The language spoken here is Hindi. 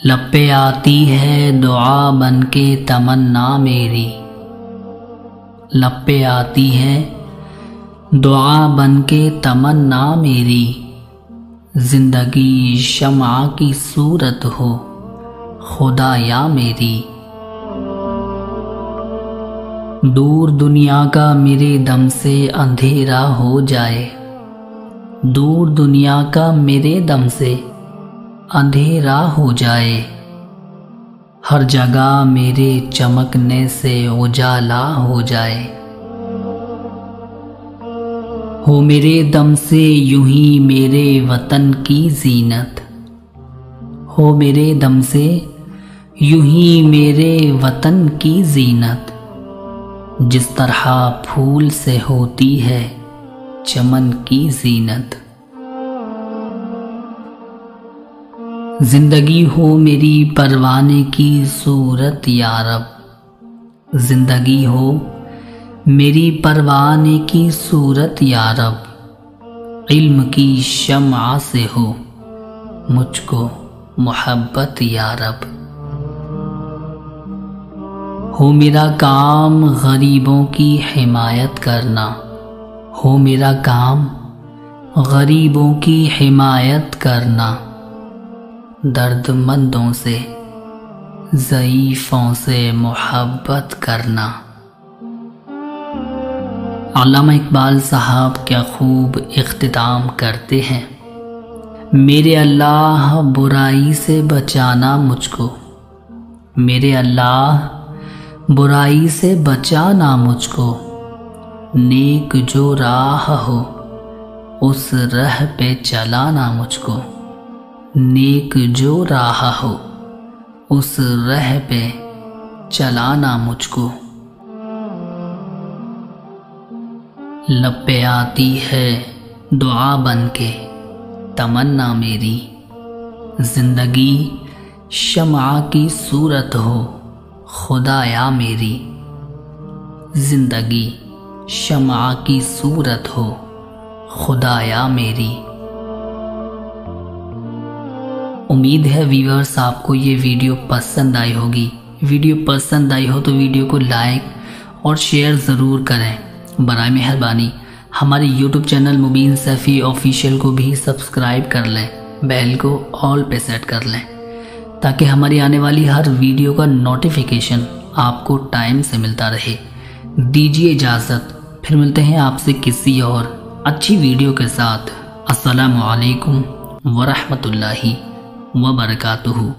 लब पे आती है दुआ बनके तमन्ना मेरी। लब पे आती है दुआ बनके तमन्ना मेरी। जिंदगी शम्आ की सूरत हो खुदाया मेरी। दूर दुनिया का मेरे दम से अंधेरा हो जाए। दूर दुनिया का मेरे दम से अंधेरा हो जाए। हर जगह मेरे चमकने से उजाला हो जाए। हो मेरे दम से यूं ही मेरे वतन की जीनत। हो मेरे दम से यूं ही मेरे वतन की जीनत। जिस तरह फूल से होती है चमन की जीनत। जिंदगी हो मेरी परवाने की सूरत या रब। जिंदगी हो मेरी परवाने की सूरत या रब। इल्म की शम्आ से हो मुझको मोहब्बत या रब। हो मेरा काम गरीबों की हिमायत करना। हो मेरा काम गरीबों की हिमायत करना। दर्दमंदों से ज़ईफ़ों से मोहब्बत करना। अल्लामा इकबाल साहब क्या खूब इख्तिताम करते हैं। मेरे अल्लाह बुराई से बचाना मुझको। मेरे अल्लाह बुराई से बचाना मुझको। नेक जो राह हो उस राह पे चलाना मुझको। नेक जो राह हो उस राह पे चलाना मुझको। लब पे आती है दुआ बनके तमन्ना मेरी। जिंदगी शम्आ की सूरत हो खुदाया मेरी। जिंदगी शम्आ की सूरत हो खुदाया मेरी। उम्मीद है व्यूअर्स आपको ये वीडियो पसंद आई होगी। वीडियो पसंद आई हो तो वीडियो को लाइक और शेयर ज़रूर करें। बराए मेहरबानी हमारे YouTube चैनल मुबीन सैफ़ी ऑफिशियल को भी सब्सक्राइब कर लें। बेल को ऑल पे सेट कर लें ताकि हमारी आने वाली हर वीडियो का नोटिफिकेशन आपको टाइम से मिलता रहे। दीजिए इजाज़त, फिर मिलते हैं आपसे किसी और अच्छी वीडियो के साथ। अस्सलामु अलैकुम वरहमतुल्लाहि वबरकातुहू।